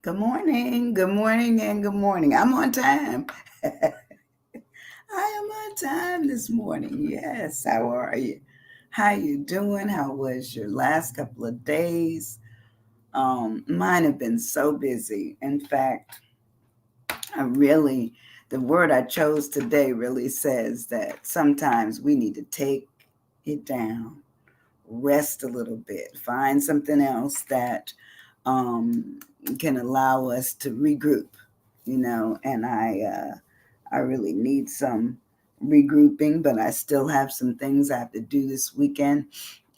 Good morning, and good morning. I'm on time. I am on time this morning. Yes, how are you? How you doing? How was your last couple of days? Mine have been so busy. In fact, I really, the word I chose today really says that sometimes we need to take it down, rest a little bit, find something else that um, can allow us to regroup, and I really need some regrouping, but I still have some things I have to do this weekend.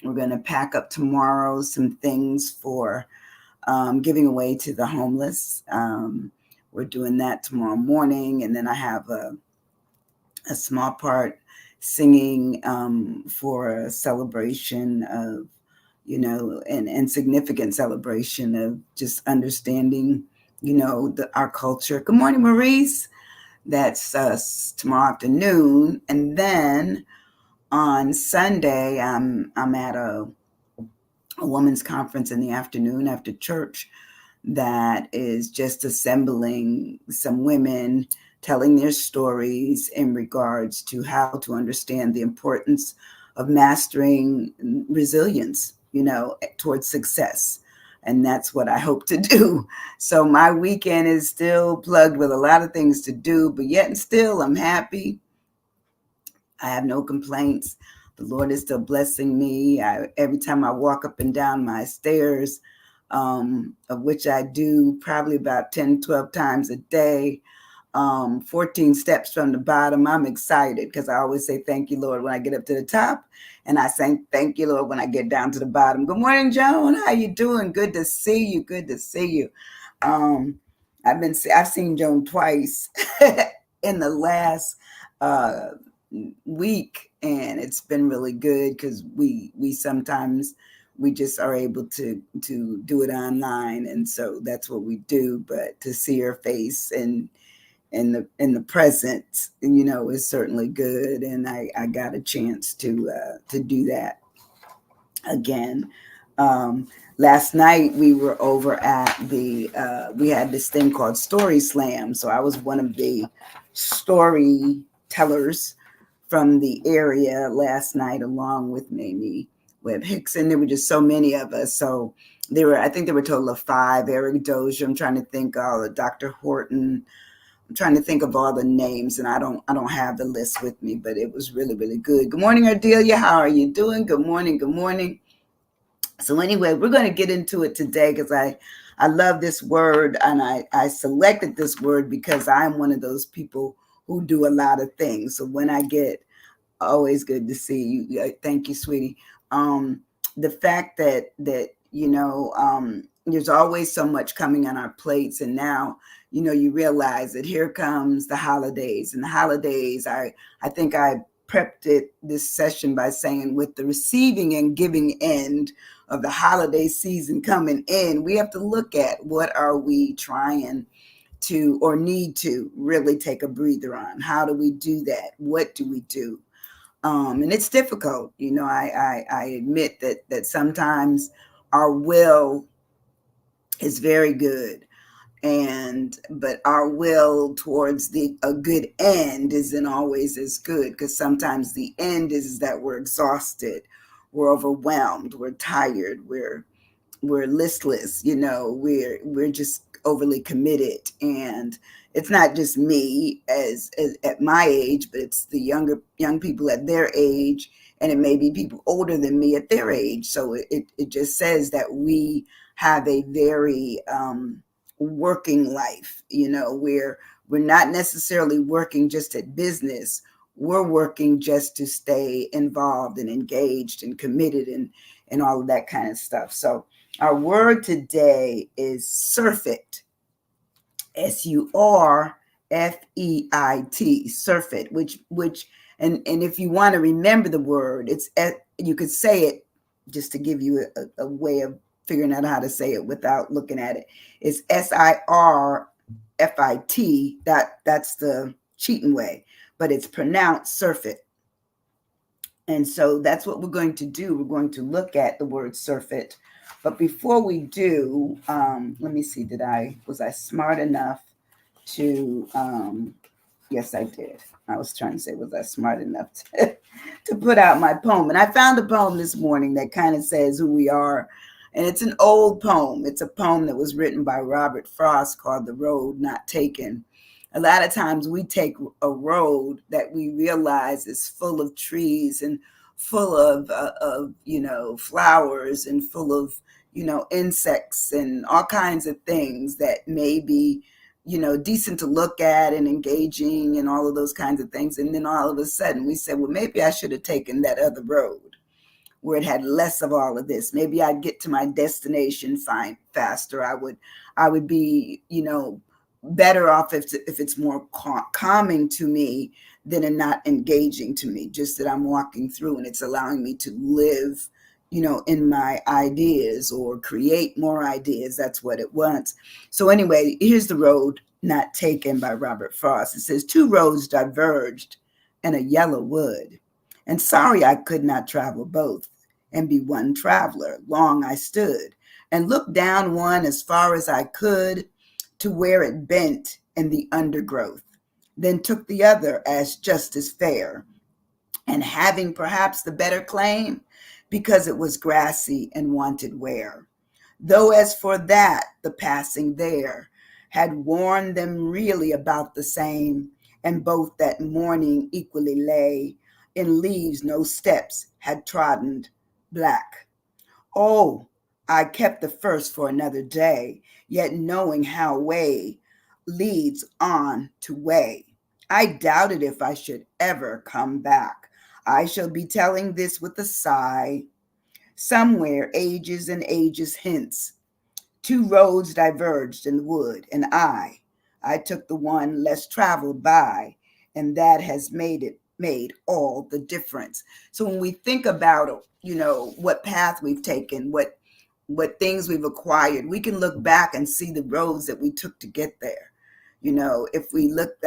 We're going to pack up tomorrow some things for giving away to the homeless. We're doing that tomorrow morning, and then I have a small part singing for a celebration of, and significant celebration of just understanding, our culture. Good morning, Maurice. That's tomorrow afternoon, and then on Sunday, I'm at a women's conference in the afternoon after church that is just assembling some women telling their stories in regards to how to understand the importance of mastering resilience, towards success. And that's what I hope to do. So my weekend is still plugged with a lot of things to do, but yet and still I'm happy. I have no complaints. The Lord is still blessing me. Every time I walk up and down my stairs, of which I do probably about 10, 12 times a day, 14 steps from the bottom, I'm excited because I always say, thank you, Lord, when I get up to the top. And I say, thank you, Lord, when I get down to the bottom. Good morning, Joan. How you doing? Good to see you. Good to see you. Um, I've seen Joan twice in the last uh, week, and it's been really good because we sometimes we just are able to do it online, and so that's what we do. But to see her face and in the present, is certainly good, and I got a chance to do that again. Um, Last night we were over at we had this thing called Story Slam, so I was one of the storytellers from the area last night, along with Mamie Webb Hickson. There were just so many of us, so I think there were a total of five. Eric Dozier, I'm trying to think, Dr. Horton. I'm trying to think of all the names, and I don't have the list with me, but it was really, really good. Good morning, Ardelia. How are you doing? Good morning. Good morning. So anyway, we're going to get into it today because I love this word, and I selected this word because I'm one of those people who do a lot of things. So when I get, always good to see you. Thank you, sweetie. The fact that there's always so much coming on our plates, and now you realize that here comes the holidays, and the holidays. I think I prepped this session by saying, with the receiving and giving end of the holiday season coming in, we have to look at what are we trying to or need to really take a breather on. How do we do that? What do we do? And it's difficult. I admit that sometimes our will is very good, and but our will towards the a good end isn't always as good, because sometimes the end is that we're exhausted, we're overwhelmed, we're tired, we're listless, we're just overly committed. And it's not just me as at my age, but it's the young people at their age, and it may be people older than me at their age. So it just says that we have a very working life, where we're not necessarily working just at business, we're working just to stay involved and engaged and committed and all of that kind of stuff. So our word today is surfeit, SURFEIT, surfeit, which and if you want to remember the word, you could say it just to give you a way of figuring out how to say it without looking at it. It's SIRFIT. That's the cheating way, but it's pronounced surfeit. And so that's what we're going to do. We're going to look at the word surfeit But before we do, let me see, was I smart enough to, yes, I did. I was trying to say, was I smart enough to put out my poem? And I found a poem this morning that kind of says who we are. And it's an old poem. It's a poem that was written by Robert Frost called The Road Not Taken. A lot of times we take a road that we realize is full of trees and full of flowers and full of, insects and all kinds of things that may be, decent to look at and engaging and all of those kinds of things. And then all of a sudden we said, well, maybe I should have taken that other road where it had less of all of this. Maybe I'd get to my destination faster. I would be, better off if it's more calming to me than and not engaging to me. Just that I'm walking through and it's allowing me to live, in my ideas or create more ideas. That's what it was. So anyway, here's The Road Not Taken by Robert Frost. It says, two roads diverged in a yellow wood, and sorry I could not travel both and be one traveler. Long I stood and looked down one as far as I could to where it bent in the undergrowth, then took the other as just as fair, and having perhaps the better claim because it was grassy and wanted wear. Though as for that, the passing there had worn them really about the same, and both that morning equally lay in leaves no steps had trodden black. Oh, I kept the first for another day, yet knowing how way leads on to way. I doubted if I should ever come back. I shall be telling this with a sigh. Somewhere, ages and ages hence, two roads diverged in the wood, and I took the one less traveled by, and that has made all the difference. So when we think about, what path we've taken, what things we've acquired, we can look back and see the roads that we took to get there. If we looked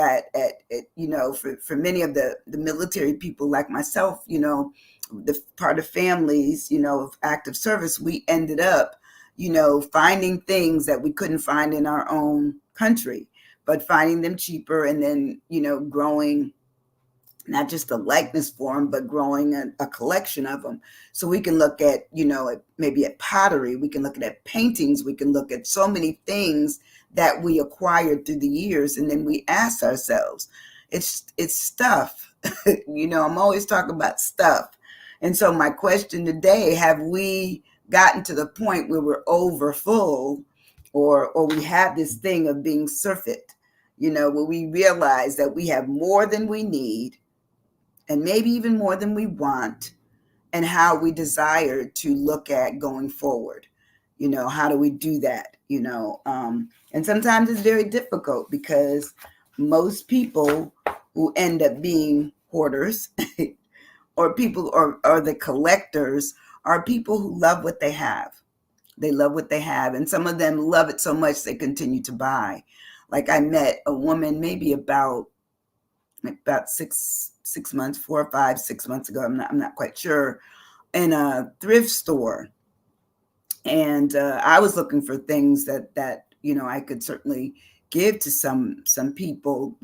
for many of the military people like myself, the part of families, of active service, we ended up, finding things that we couldn't find in our own country, but finding them cheaper and then, growing not just a likeness for them, but growing a collection of them. So we can look at, maybe at pottery, we can look at paintings, we can look at so many things that we acquired through the years. And then we ask ourselves, it's stuff, I'm always talking about stuff. And so my question today, have we gotten to the point where we're over full, or we have this thing of being surfeit, where we realize that we have more than we need and maybe even more than we want, and how we desire to look at going forward. How do we do that? And sometimes it's very difficult because most people who end up being hoarders or people or the collectors are people who love what they have. They love what they have. And some of them love it so much they continue to buy. Like I met a woman maybe about 6 months, 4 or 5, 6 months ago. I'm not quite sure, in a thrift store, and I was looking for things that I could certainly give to some people.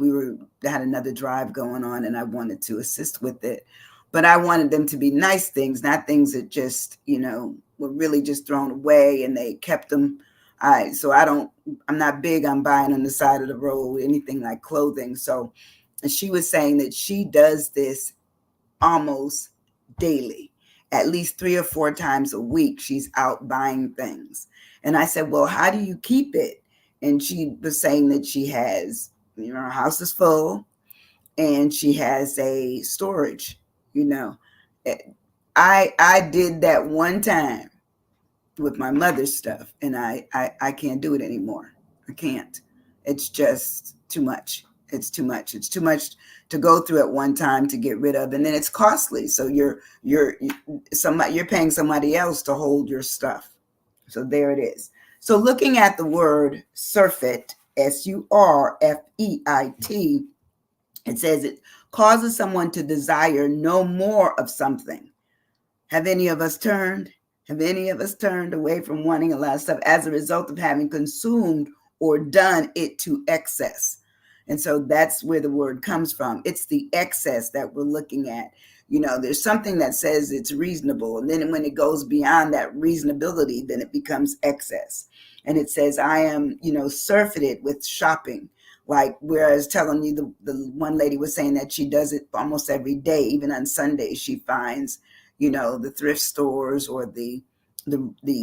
Had another drive going on, and I wanted to assist with it, but I wanted them to be nice things, not things that just were really just thrown away and they kept them. I'm not big on buying on the side of the road anything like clothing. So she was saying that she does this almost daily, at least 3 or 4 times a week. She's out buying things. And I said, well, how do you keep it? And she was saying that she has, her house is full and she has a storage. I did that one time with my mother's stuff, and I can't do it anymore. I can't. It's just too much. It's too much. It's too much to go through at one time to get rid of, and then it's costly. So you're paying somebody else to hold your stuff. So there it is. So looking at the word surfeit, SURFEIT, it says it causes someone to desire no more of something. Have any of us turned? Have any of us turned away from wanting a lot of stuff as a result of having consumed or done it to excess? And so that's where the word comes from. It's the excess that we're looking at. There's something that says it's reasonable. And then when it goes beyond that reasonability, then it becomes excess. And it says, I am, surfeited with shopping. Like, whereas telling you the one lady was saying that she does it almost every day, even on Sundays, she finds the thrift stores or the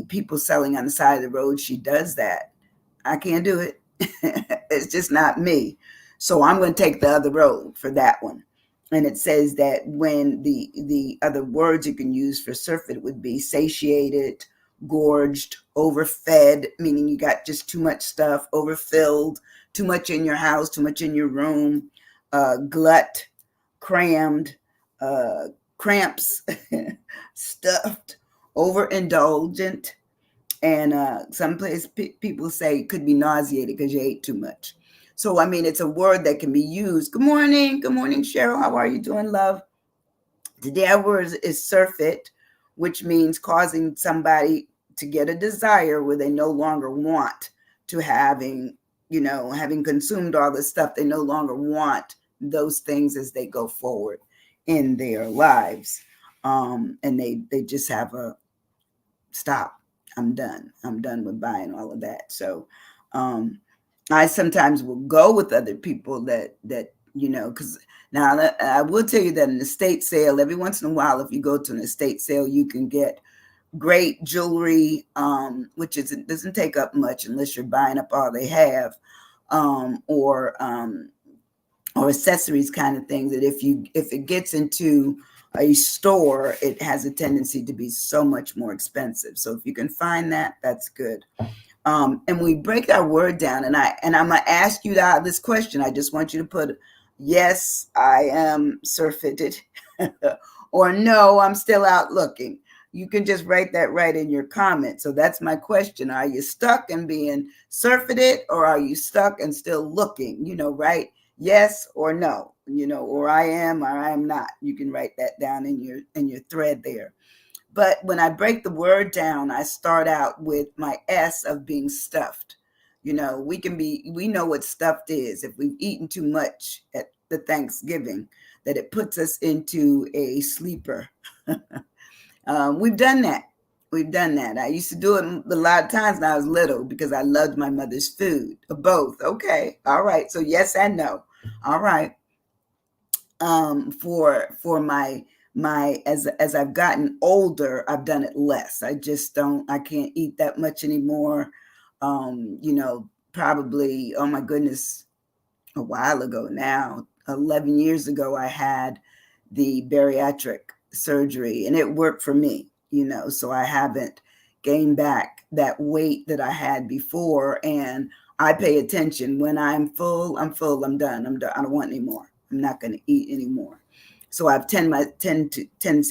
people selling on the side of the road. She does that. I can't do it. It's just not me. So I'm going to take the other road for that one. And it says that when the other words you can use for surfeit would be satiated, gorged, overfed, meaning you got just too much stuff, overfilled, too much in your house, too much in your room, glut, crammed, cramps, stuffed, overindulgent, and people say it could be nauseated because you ate too much. So, I mean, it's a word that can be used. Good morning. Good morning, Cheryl. How are you doing, love? Today our word is surfeit, which means causing somebody to get a desire where they no longer want to having consumed all this stuff, they no longer want those things as they go forward in their lives. And they just have a stop. I'm done. I'm done with buying all of that. So I sometimes will go with other people that because now I will tell you that an estate sale, every once in a while, if you go to an estate sale, you can get great jewelry, which doesn't take up much unless you're buying up all they have, or accessories kind of thing. That if it gets into a store, it has a tendency to be so much more expensive. So if you can find that, that's good. And we break our word down, and I'm gonna ask you this question. I just want you to put yes, I am surfeited, or no, I'm still out looking. You can just write that right in your comment. So that's my question. Are you stuck and being surfeited, or are you stuck and still looking? Right? Yes or no, or I am or I am not. You can write that down in your thread there. But when I break the word down, I start out with my S of being stuffed. We know what stuffed is. If we've eaten too much at the Thanksgiving, that it puts us into a sleeper. We've done that. We've done that. I used to do it a lot of times when I was little because I loved my mother's food. Both. Okay. All right. So yes and no. All right. For my as I've gotten older, I've done it less. I can't eat that much anymore. Probably, oh my goodness, a while ago now, 11 years ago, I had the bariatric surgery and it worked for me, so I haven't gained back that weight that I had before. And I pay attention when I'm full, I'm full, I'm done. I don't want any more. I'm not going to eat anymore. So I've tendency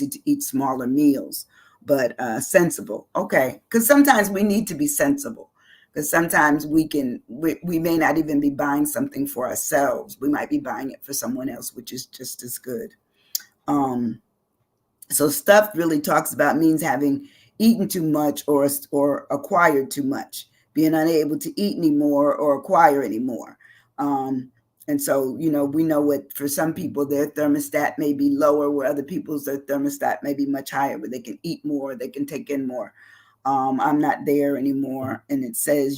to eat smaller meals, but sensible. Okay. Because sometimes we need to be sensible. Because sometimes we may not even be buying something for ourselves. We might be buying it for someone else, which is just as good. So stuff really talks about means having eaten too much or acquired too much, being unable to eat anymore or acquire anymore. And so, we know what for some people their thermostat may be lower, where other people's their thermostat may be much higher, where they can eat more, they can take in more. I'm not there anymore. And it says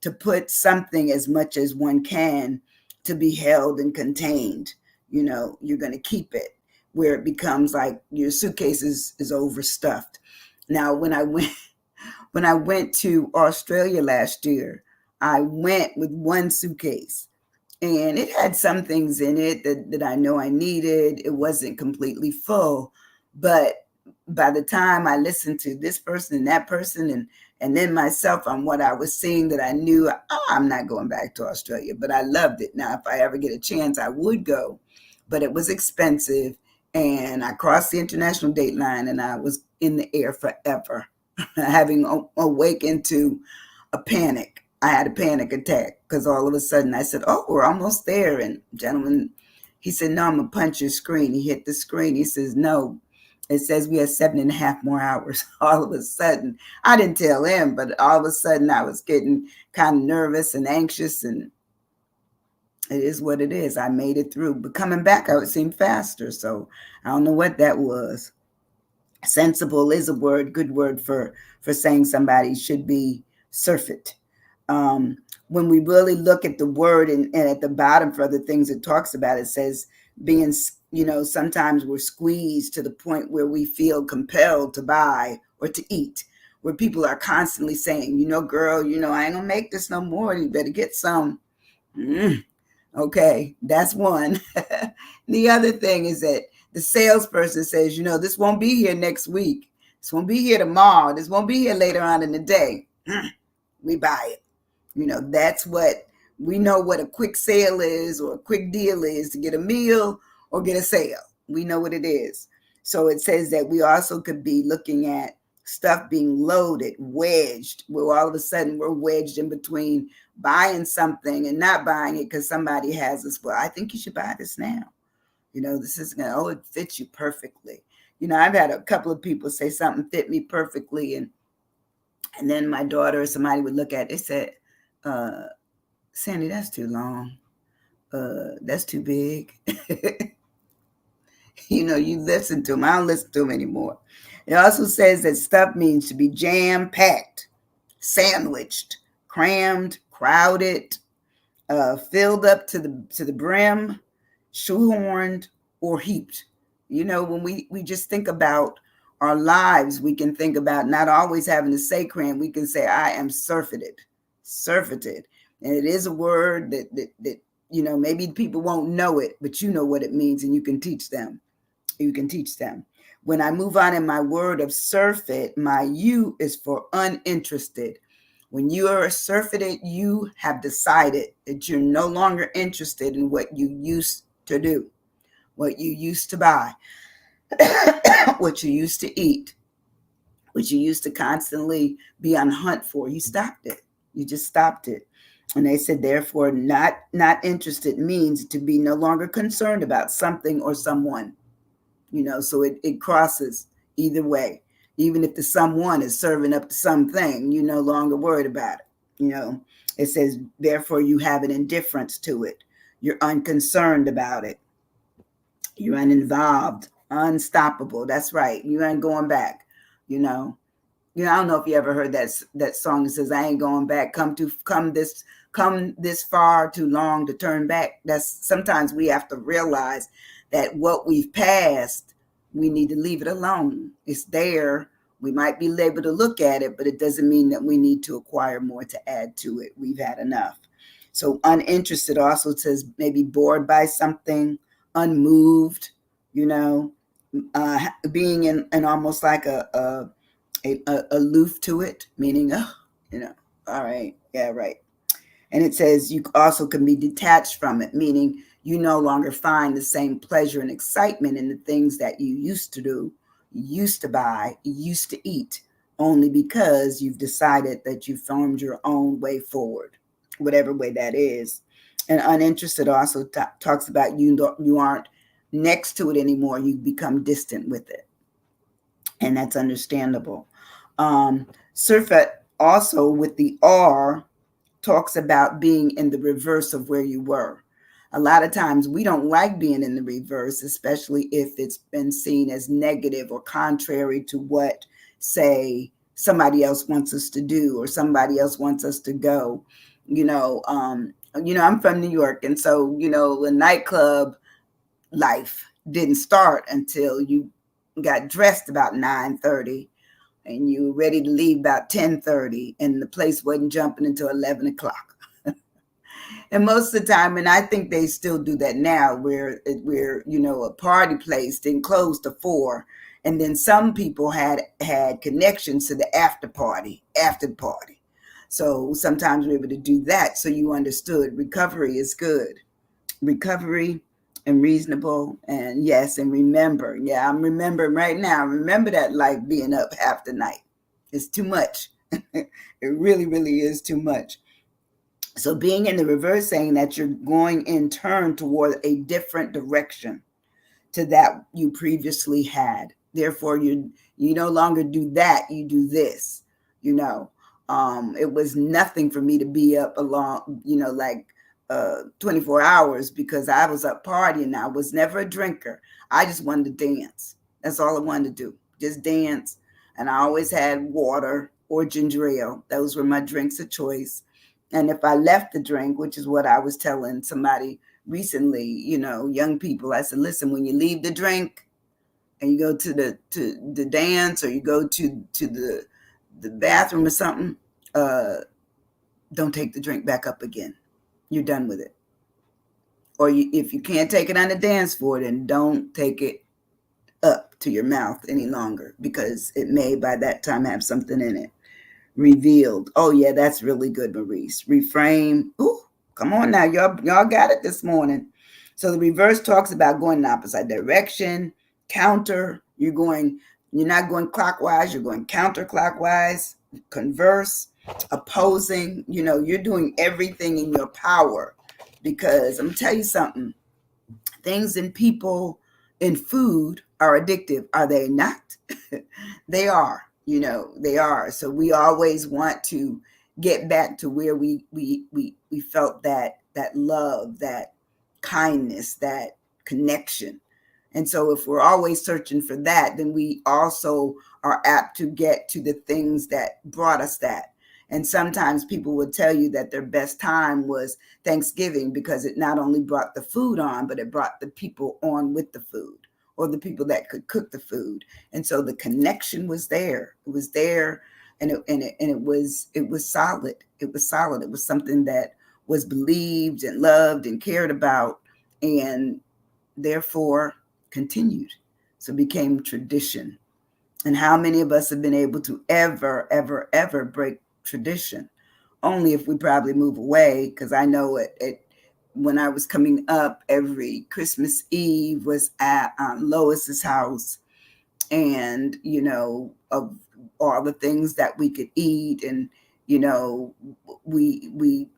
to put something as much as one can to be held and contained. You're going to keep it where it becomes like your suitcase is overstuffed. Now, when I went to Australia last year, I went with one suitcase. And it had some things in it that I know I needed. It wasn't completely full. But by the time I listened to this person and that person and then myself on what I was seeing, that I knew, I'm not going back to Australia. But I loved it. Now, if I ever get a chance, I would go. But it was expensive. And I crossed the international date line and I was in the air forever, having awakened to a panic. I had a panic attack because all of a sudden I said, oh, we're almost there. And gentleman, he said, no, I'm going to punch your screen. He hit the screen. He says, no, It says we have 7.5 more hours. All of a sudden, I didn't tell him, but all of a sudden I was getting kind of nervous and anxious, and it is what it is. I made it through, but coming back, I would seem faster. So I don't know what that was. Sensible is a word, good word for saying somebody should be SURFEIT. Um, when we really look at the word and at the bottom for other things it talks about, it says being, sometimes we're squeezed to the point where we feel compelled to buy or to eat, where people are constantly saying, girl, I ain't gonna make this no more. You better get some. Mm, okay, that's one. The other thing is that the salesperson says, this won't be here next week. This won't be here tomorrow. This won't be here later on in the day. We buy it. That's what we know what a quick sale is or a quick deal is, to get a meal or get a sale. We know what it is. So it says that we also could be looking at stuff being loaded, wedged, where all of a sudden we're wedged in between buying something and not buying it because somebody has this. Well, I think you should buy this now. This is going to, oh, it fits you perfectly. I've had a couple of people say something fit me perfectly, and then my daughter or somebody would look at it and say, Sandy, that's too long. That's too big. You listen to them. I don't listen to them anymore. It also says that stuff means to be jam-packed, sandwiched, crammed, crowded, filled up to the brim, shoehorned, or heaped. When we just think about our lives, we can think about not always having to say cram. We can say, I am surfeited. And it is a word that maybe people won't know it, but you know what it means, and you can teach them. When I move on in my word of surfeit, my U is for uninterested. When you are surfeited, you have decided that you're no longer interested in what you used to do, what you used to buy, what you used to eat, what you used to constantly be on hunt for. You stopped it. You just stopped it. And they said, therefore, not interested means to be no longer concerned about something or someone. So it crosses either way. Even if the someone is serving up to something, you're no longer worried about it. It says, therefore, you have an indifference to it. You're unconcerned about it. You're uninvolved, unstoppable. That's right. You ain't going back. I don't know if you ever heard that song that says, I ain't going back. Come this far too long to turn back. That's sometimes we have to realize that what we've passed, we need to leave it alone. It's there. We might be able to look at it, but it doesn't mean that we need to acquire more to add to it. We've had enough. So uninterested also says maybe bored by something, unmoved, being in almost like a aloof to it, meaning, all right, yeah, right. And it says you also can be detached from it, meaning you no longer find the same pleasure and excitement in the things that you used to do, used to buy, used to eat, only because you've decided that you formed your own way forward, whatever way that is. And uninterested also talks about you aren't next to it anymore. You become distant with it. And that's understandable. SURFEIT also with the R talks about being in the reverse of where you were. A lot of times we don't like being in the reverse, especially if it's been seen as negative or contrary to what, say, somebody else wants us to do or somebody else wants us to go. I'm from New York, and so the nightclub life didn't start until you got dressed about 9:30 and you were ready to leave about 10:30, and the place wasn't jumping until 11 o'clock. And most of the time, and I think they still do that now, where a party place didn't close to 4, and then some people had connections to the after party. So sometimes we're able to do that. So you understood recovery is good. Recovery and reasonable, and yes, and remember. Yeah, I'm remembering right now. Remember that life being up half the night. It's too much. It really, really is too much. So being in the reverse, saying that you're going in turn toward a different direction to that you previously had. Therefore, you no longer do that, you do this, you know. It was nothing for me to be up along, like 24 hours because I was up partying. I was never a drinker. I just wanted to dance. That's all I wanted to do, just dance. And I always had water or ginger ale. Those were my drinks of choice. And if I left the drink, which is what I was telling somebody recently, young people, I said, listen, when you leave the drink, and you go to the dance, or you go to the bathroom or something, uh, don't take the drink back up again. You're done with it. Or if you can't take it on the dance floor, then don't take it up to your mouth any longer because it may by that time have something in it. Revealed. Oh yeah, that's really good, Maurice. Reframe. Ooh, come on now, y'all got it this morning. So the reverse talks about going in the opposite direction. Counter. You're not going clockwise. You're going counterclockwise. Converse. Opposing. You're doing everything in your power because I'm gonna tell you something. Things and people in food are addictive, are they not? They are, they are. So we always want to get back to where we felt that love, that kindness, that connection. And so if we're always searching for that, then we also are apt to get to the things that brought us that. And sometimes people will tell you that their best time was Thanksgiving because it not only brought the food on, but it brought the people on with the food, or the people that could cook the food. And so the connection was there. It was there, and it was solid. It was solid. It was something that was believed and loved and cared about, and therefore continued. So it became tradition. And how many of us have been able to ever break tradition? Only if we probably move away, because I know it when I was coming up, every Christmas Eve was at Lois's house, and of all the things that we could eat, and you know, we.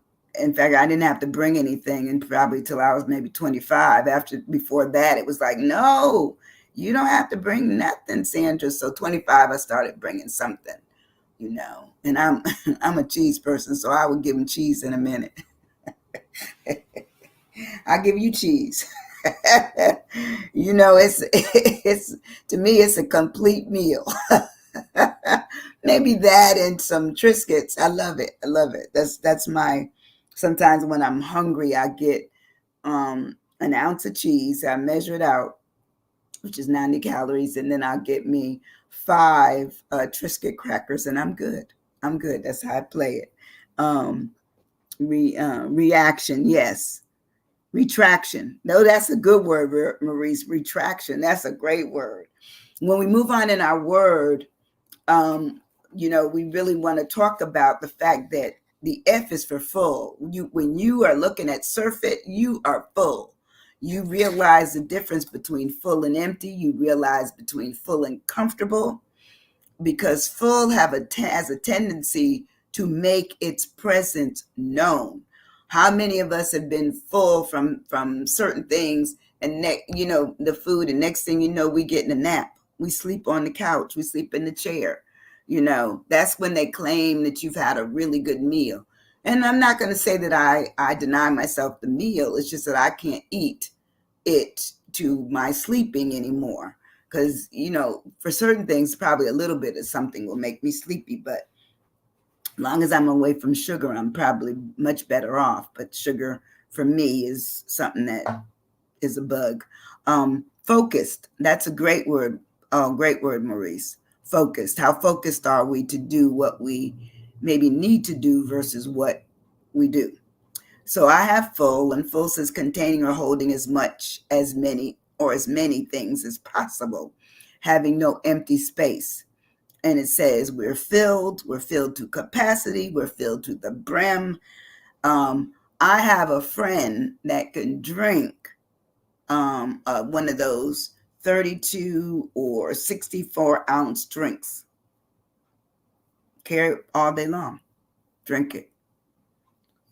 In fact, I didn't have to bring anything, and probably till I was maybe 25. Before that, it was like, no, you don't have to bring nothing, Sandra. So 25, I started bringing something, and I'm I'm a cheese person, so I would give them cheese in a minute. I'll give you cheese. It's to me it's a complete meal. Maybe that and some Triscuits. I love it. I love it. That's my. Sometimes when I'm hungry, I get an ounce of cheese. I measure it out, which is 90 calories, and then I'll get me 5 Triscuit crackers, and I'm good. I'm good. That's how I play it. Um, Reaction, yes. Retraction. No, that's a good word, Maurice. Retraction. That's a great word. When we move on in our word, um, we really want to talk about the fact that the F is for full. When you are looking at SURFEIT, you are full. You realize the difference between full and empty. You realize between full and comfortable, because full has a tendency to make its presence known. How many of us have been full from certain things, and the food, and next thing you know, we get in a nap. We sleep on the couch. We sleep in the chair. That's when they claim that you've had a really good meal. And I'm not going to say that I deny myself the meal. It's just that I can't eat it to my sleeping anymore, because for certain things probably a little bit of something will make me sleepy, but as long as I'm away from sugar, I'm probably much better off. But sugar for me is something that is a bug. Focused, that's a great word. Oh, great word, Maurice. Focused. How focused are we to do what we maybe need to do versus what we do? So I have full, and full says containing or holding as many things as possible, having no empty space. And it says we're filled to capacity, we're filled to the brim. I have a friend that can drink one of those 32 or 64-ounce drinks, carry it all day long, drink it,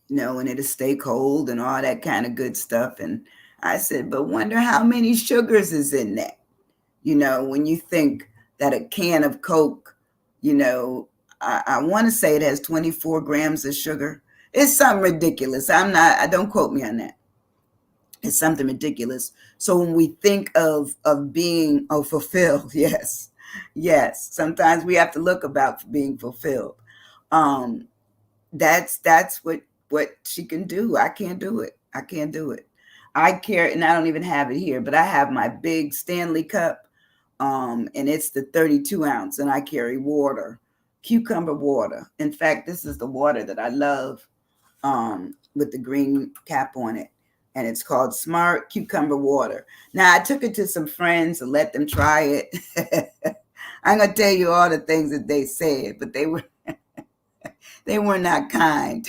and it'll stay cold and all that kind of good stuff. And I said, but wonder how many sugars is in that. When you think that a can of Coke, you know, I want to say it has 24 grams of sugar. It's something ridiculous. I don't quote me on that. It's something ridiculous. So when we think of being fulfilled, yes, yes, sometimes we have to look about being fulfilled. Um, that's what she can do. I can't do it. I can't do it. I carry, and I don't even have it here, but I have my big Stanley cup, and it's the 32 ounce, and I carry water, cucumber water. In fact, this is the water that I love, with the green cap on it, and it's called Smart Cucumber Water. Now, I took it to some friends and let them try it. I'm gonna tell you all the things that they said, but they were not kind.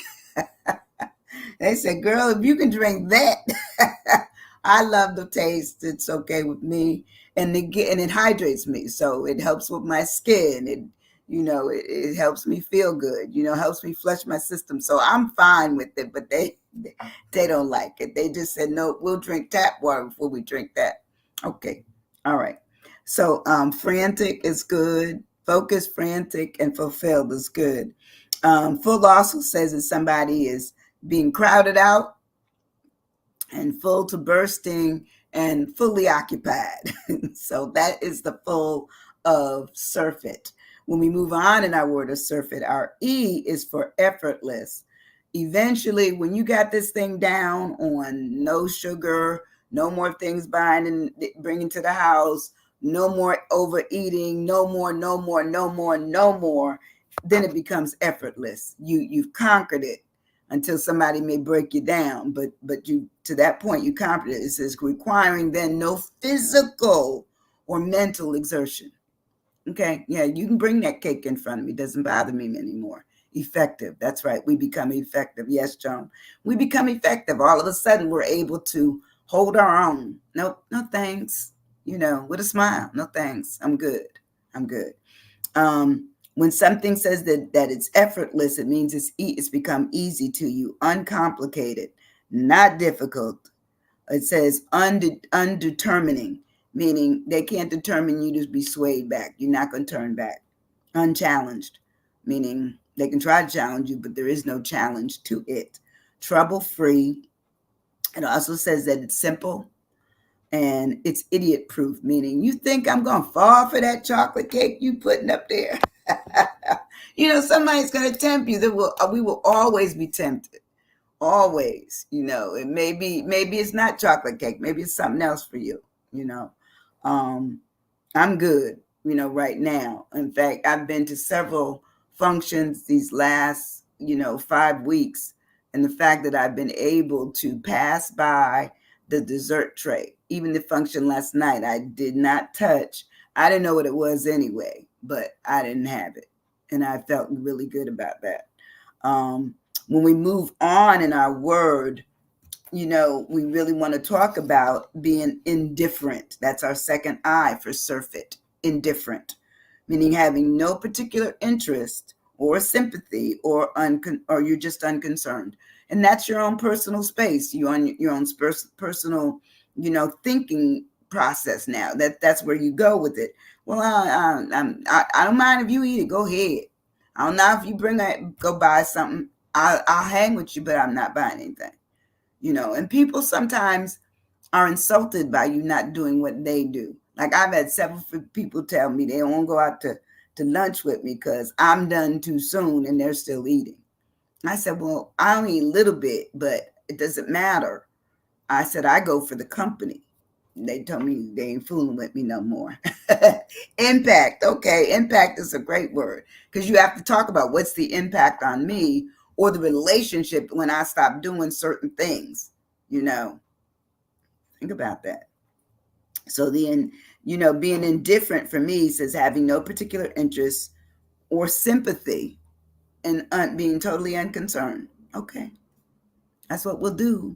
They said, "Girl, if you can drink that, I love the taste. It's okay with me, and it hydrates me, so it helps with my skin. It helps me feel good. Helps me flush my system. So I'm fine with it. But they don't like it. They just said, no, we'll drink tap water before we drink that. Okay, all right. So frantic is good. Focused, frantic, and fulfilled is good. Full also says that somebody is being crowded out and full to bursting and fully occupied. So that is the full of SURFEIT. When we move on in our word of SURFEIT, our E is for effortless. Eventually, when you got this thing down on no sugar, no more things buying and bringing to the house, no more overeating, no more, no more, no more, no more, then it becomes effortless. You've conquered it until somebody may break you down, but you, to that point, you conquered it. It says requiring then no physical or mental exertion. Okay, yeah, you can bring that cake in front of me. It doesn't bother me anymore. Effective. That's right. We become effective. Yes, Joan. We become effective. All of a sudden, we're able to hold our own. Nope, no thanks. With a smile. No thanks. I'm good. I'm good. When something says that it's effortless, it means it's become easy to you, uncomplicated, not difficult. It says undetermining, meaning they can't determine you to be swayed back. You're not going to turn back. Unchallenged, meaning they can try to challenge you, but there is no challenge to it. Trouble free. It also says that it's simple and it's idiot proof, meaning you think I'm going to fall for that chocolate cake you putting up there. Somebody's going to tempt you. We will always be tempted. Always. It maybe it's not chocolate cake. Maybe it's something else for you. you know um I'm good, right now. In fact, I've been to several functions these last, 5 weeks. And the fact that I've been able to pass by the dessert tray, even the function last night, I did not touch. I didn't know what it was anyway, but I didn't have it. And I felt really good about that. Um, when we move on in our word, we really want to talk about being indifferent. That's our second I for SURFEIT, indifferent, meaning having no particular interest or sympathy or you're just unconcerned. And that's your own personal space, your own personal, thinking process now. That's where you go with it. Well, I don't mind if you eat it. Go ahead. I don't know if you go buy something. I'll hang with you, but I'm not buying anything. And people sometimes are insulted by you not doing what they do. Like I've had several people tell me they won't go out to lunch with me because I'm done too soon and they're still eating. I said, well, I only eat a little bit, but it doesn't matter. I said, I go for the company. They told me they ain't fooling with me no more. Impact. Okay. Impact is a great word because you have to talk about what's the impact on me or the relationship when I stop doing certain things. Think about that. So then, being indifferent for me says having no particular interest or sympathy and being totally unconcerned. Okay. That's what we'll do.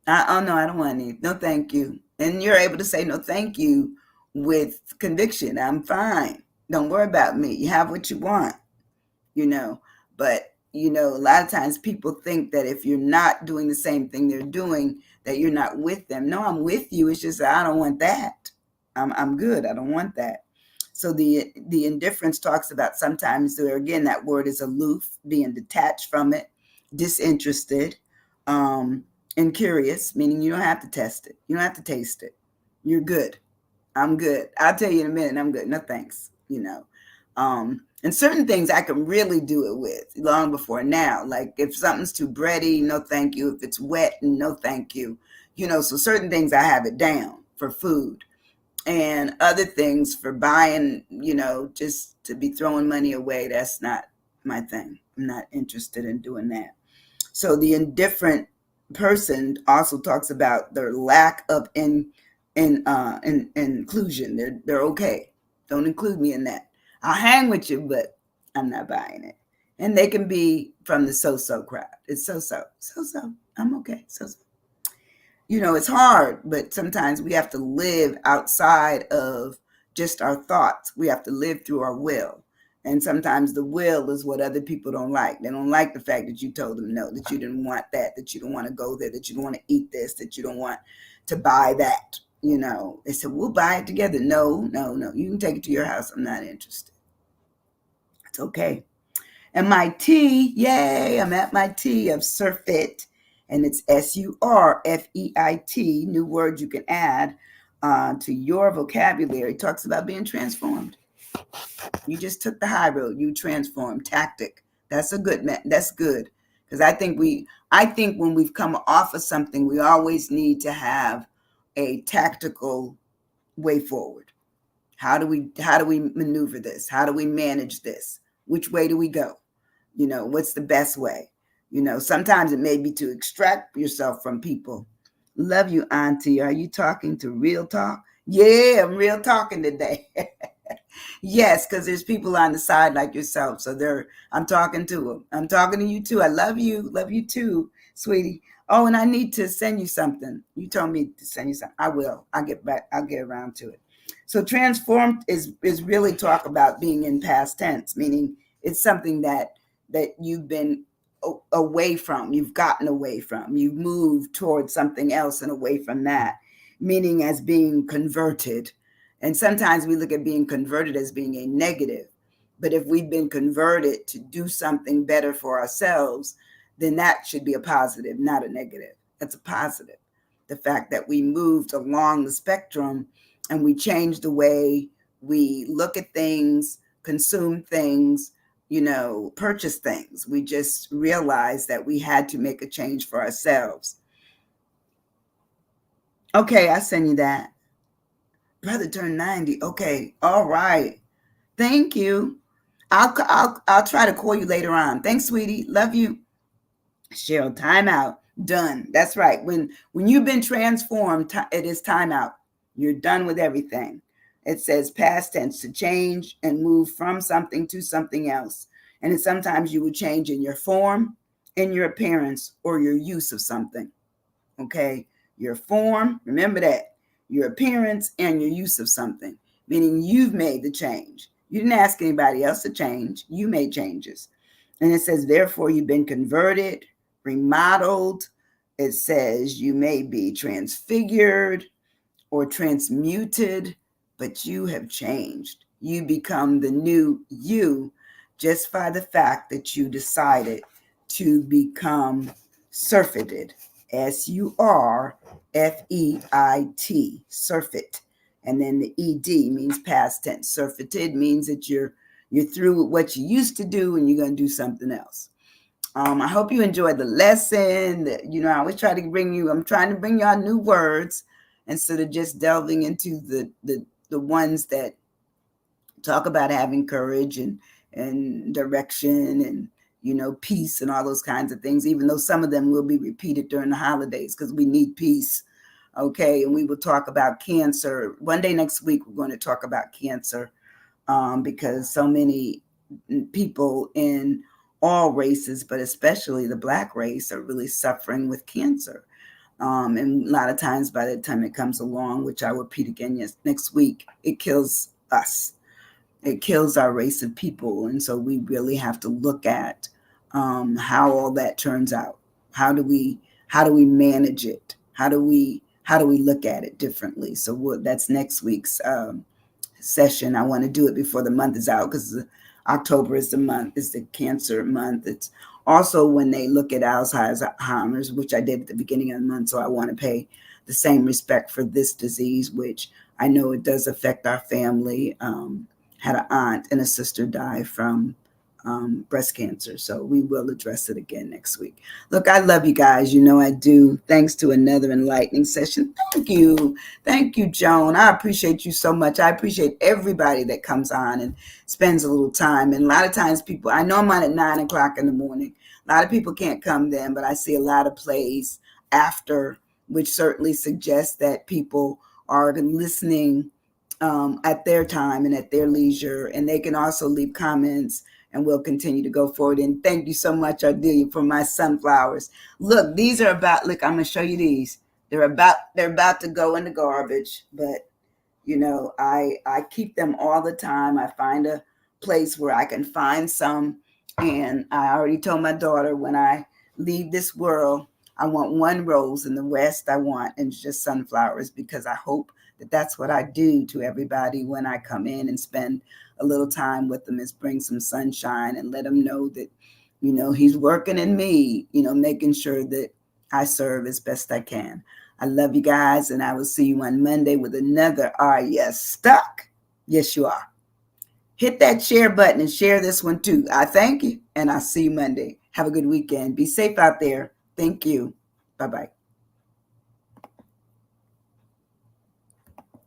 Oh no, I don't want any. No, thank you. And you're able to say no, thank you with conviction. I'm fine. Don't worry about me. You have what you want, you know. But, a lot of times people think that if you're not doing the same thing they're doing, that you're not with them. No, I'm with you. It's just that I don't want that. I'm good. I don't want that. So the indifference talks about sometimes there again that word is aloof, being detached from it, disinterested, um, and curious, meaning you don't have to test it, you don't have to taste it. You're good. I'm good. I'll tell you in a minute. I'm good. No thanks. And certain things I can really do it with long before now. Like if something's too bready, no thank you. If it's wet, no thank you. So certain things I have it down for food, and other things for buying, just to be throwing money away. That's not my thing. I'm not interested in doing that. So the indifferent person also talks about their lack of in inclusion. They're okay. Don't include me in that. I'll hang with you, but I'm not buying it. And they can be from the so-so crowd. It's so-so. I'm okay. So-so. It's hard, but sometimes we have to live outside of just our thoughts. We have to live through our will. And sometimes the will is what other people don't like. They don't like the fact that you told them no, that you didn't want that you don't want to go there, that you don't want to eat this, that you don't want to buy that. They said, we'll buy it together. No, no, no. You can take it to your house. I'm not interested. It's okay. And my T, yay, I'm at my T of SURFEIT, and it's SURFEIT, new word you can add to your vocabulary. It talks about being transformed. You just took the high road, you transformed. Tactic. That's a good, that's good. Because I think when we've come off of something, we always need to have a tactical way forward. How do we maneuver this? How do we manage this? Which way do we go? What's the best way? Sometimes it may be to extract yourself from people. Love you, Auntie. Are you talking to Real Talk? Yeah, I'm real talking today. Yes, because there's people on the side like yourself. So I'm talking to them. I'm talking to you too. I love you. Love you too, sweetie. Oh, and I need to send you something. You told me to send you something. I will. I'll get back. I'll get around to it. So transformed is really talk about being in past tense, meaning it's something that you've been away from, you've gotten away from, you've moved towards something else and away from that, meaning as being converted. And sometimes we look at being converted as being a negative. But if we've been converted to do something better for ourselves, then that should be a positive, not a negative. That's a positive. The fact that we moved along the spectrum and we changed the way we look at things, consume things, purchase things. We just realized that we had to make a change for ourselves. Okay, I send you that. Brother turned 90. Okay, all right. Thank you. I'll try to call you later on. Thanks, sweetie. Love you. Cheryl, time out. Done. That's right. When you've been transformed, it is time out. You're done with everything. It says past tense, to change and move from something to something else. And sometimes you will change in your form, in your appearance, or your use of something. Okay? Your form, remember that. Your appearance and your use of something, meaning you've made the change. You didn't ask anybody else to change. You made changes. And it says, therefore, you've been converted, remodeled. It says you may be transfigured or transmuted, but you have changed. You become the new you just by the fact that you decided to become surfeited. SURFEIT, surfeit. And then the ED means past tense. Surfeited means that you're through what you used to do and you're going to do something else. I hope you enjoyed the lesson. I always try to I'm trying to bring y'all new words instead of just delving into the ones that talk about having courage and direction and peace and all those kinds of things, even though some of them will be repeated during the holidays because we need peace. Okay, and we will talk about cancer. One day next week, we're going to talk about cancer because so many people in all races, but especially the Black race, are really suffering with cancer. And a lot of times by the time it comes along, which I will repeat again next week, it kills us. It kills our race of people. And so we really have to look at how all that turns out. How do we manage it? How do we how do we look at it differently? So that's next week's session. I want to do it before the month is out because October is the cancer month. It's also when they look at Alzheimer's, which I did at the beginning of the month. So I want to pay the same respect for this disease, which I know it does affect our family. Had an aunt and a sister die from breast cancer. So we will address it again next week. Look, I love you guys. You know I do. Thanks to another enlightening session. Thank you. Thank you, Joan. I appreciate you so much. I appreciate everybody that comes on and spends a little time. And a lot of times people, I know I'm on at 9 o'clock in the morning. A lot of people can't come then, but I see a lot of plays after, which certainly suggests that people are listening at their time and at their leisure. And they can also leave comments and we'll continue to go forward. And thank you so much, Ardelia, for my sunflowers. Look, these are about, look, I'm going to show you these. They're about to go in the garbage, but you know, I keep them all the time. I find a place where I can find some. And I already told my daughter when I leave this world, I want one rose and the rest I want and just sunflowers, because I hope that that's what I do to everybody when I come in and spend a little time with them, is bring some sunshine and let them know that, you know, he's working in me, you know, making sure that I serve as best I can. I love you guys, and I will see you on Monday with another Are You Stuck? Yes, you are. Hit that share button and share this one too. I thank you, and I'll see you Monday. Have a good weekend. Be safe out there. Thank you. Bye-bye.